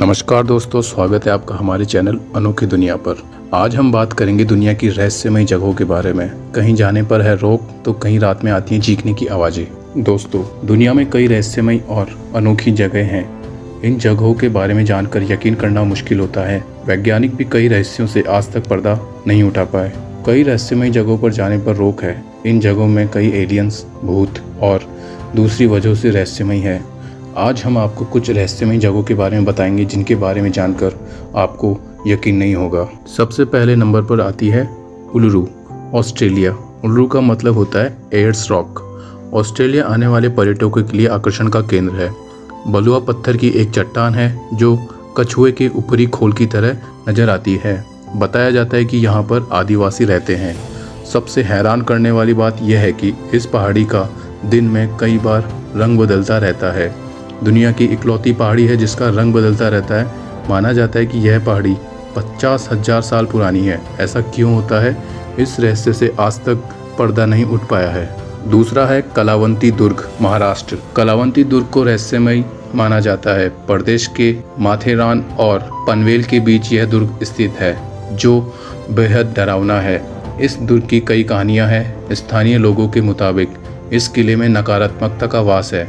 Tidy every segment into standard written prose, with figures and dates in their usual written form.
नमस्कार दोस्तों, स्वागत है आपका हमारे चैनल अनोखी दुनिया पर। आज हम बात करेंगे दुनिया की रहस्यमय जगहों के बारे में। कहीं जाने पर है रोक तो कहीं रात में आती हैं चीखने की आवाज़ें। दोस्तों, दुनिया में कई रहस्यमय और अनोखी जगह हैं। इन जगहों के बारे में जानकर यकीन करना मुश्किल होता है। वैज्ञानिक भी कई रहस्यों से आज तक पर्दा नहीं उठा पाए। कई रहस्यमय जगहों पर जाने पर रोक है। इन जगहों में कई एलियंस, भूत और दूसरी वजहों से रहस्यमय है। आज हम आपको कुछ रहस्यमय जगहों के बारे में बताएंगे जिनके बारे में जानकर आपको यकीन नहीं होगा। सबसे पहले नंबर पर आती है उलुरु, ऑस्ट्रेलिया। उलुरु का मतलब होता है एयर्स रॉक। ऑस्ट्रेलिया आने वाले पर्यटकों के लिए आकर्षण का केंद्र है। बलुआ पत्थर की एक चट्टान है जो कछुए के ऊपरी खोल की तरह नजर आती है। बताया जाता है कि यहाँ पर आदिवासी रहते हैं। सबसे हैरान करने वाली बात यह है कि इस पहाड़ी का दिन में कई बार रंग बदलता रहता है। दुनिया की इकलौती पहाड़ी है जिसका रंग बदलता रहता है। माना जाता है कि यह पहाड़ी 50,000 साल पुरानी है। ऐसा क्यों होता है, इस रहस्य से आज तक पर्दा नहीं उठ पाया है। दूसरा है कलावंती दुर्ग, महाराष्ट्र। कलावंती दुर्ग को रहस्यमय माना जाता है। प्रदेश के माथेरान और पनवेल के बीच यह दुर्ग स्थित है जो बेहद डरावना है। इस दुर्ग की कई कहानियां हैं। स्थानीय लोगों के मुताबिक इस किले में नकारात्मकता का वास है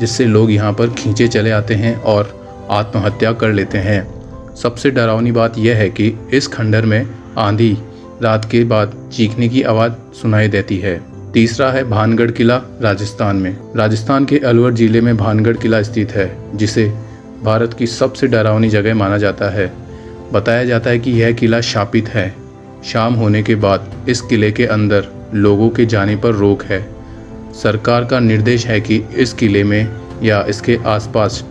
जिससे लोग यहाँ पर खींचे चले आते हैं और आत्महत्या कर लेते हैं। सबसे डरावनी बात यह है कि इस खंडर में आंधी रात के बाद चीखने की आवाज़ सुनाई देती है। तीसरा है भानगढ़ किला, राजस्थान में। राजस्थान के अलवर जिले में भानगढ़ किला स्थित है जिसे भारत की सबसे डरावनी जगह माना जाता है। बताया जाता है कि यह किला शापित है। शाम होने के बाद इस किले के अंदर लोगों के जाने पर रोक है। सरकार का निर्देश है कि इस किले में या इसके आसपास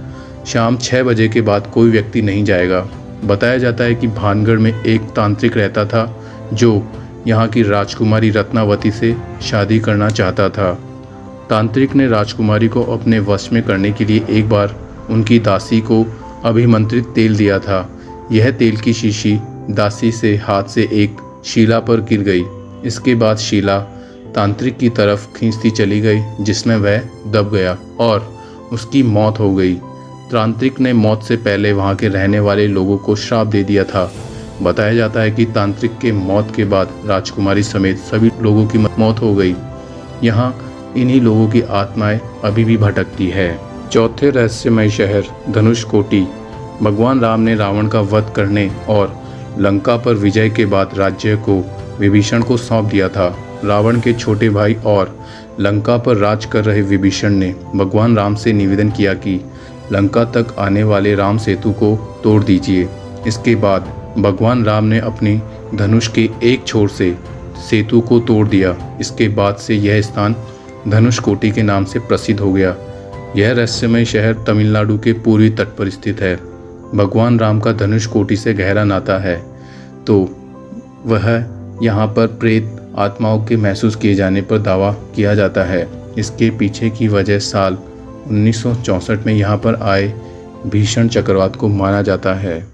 शाम 6 बजे के बाद कोई व्यक्ति नहीं जाएगा। बताया जाता है कि भानगढ़ में एक तांत्रिक रहता था जो यहाँ की राजकुमारी रत्नावती से शादी करना चाहता था। तांत्रिक ने राजकुमारी को अपने वश में करने के लिए एक बार उनकी दासी को अभिमंत्रित तेल दिया था। यह तेल की शीशी दासी से हाथ से एक शिला पर गिर गई। इसके बाद शिला तांत्रिक की तरफ खींचती चली गई जिसमें वह दब गया और उसकी मौत हो गई। तांत्रिक ने मौत से पहले वहां के रहने वाले लोगों को श्राप दे दिया था। बताया जाता है कि तांत्रिक के मौत के बाद राजकुमारी समेत सभी लोगों की मौत हो गई। यहाँ इन्हीं लोगों की आत्माएं अभी भी भटकती है। चौथे रहस्यमय शहर, धनुषकोटी। भगवान राम ने रावण का वध करने और लंका पर विजय के बाद राज्य को विभीषण को सौंप दिया था। रावण के छोटे भाई और लंका पर राज कर रहे विभीषण ने भगवान राम से निवेदन किया कि लंका तक आने वाले राम सेतु को तोड़ दीजिए। इसके बाद भगवान राम ने अपनी धनुष के एक छोर से सेतु को तोड़ दिया। इसके बाद से यह स्थान धनुषकोटी के नाम से प्रसिद्ध हो गया। यह रहस्यमय शहर तमिलनाडु के पूर्वी तट पर स्थित है। भगवान राम का धनुषकोटी से गहरा नाता है तो वह यहाँ पर प्रेत आत्माओं के महसूस किए जाने पर दावा किया जाता है। इसके पीछे की वजह साल 1964 में यहाँ पर आए भीषण चक्रवात को माना जाता है।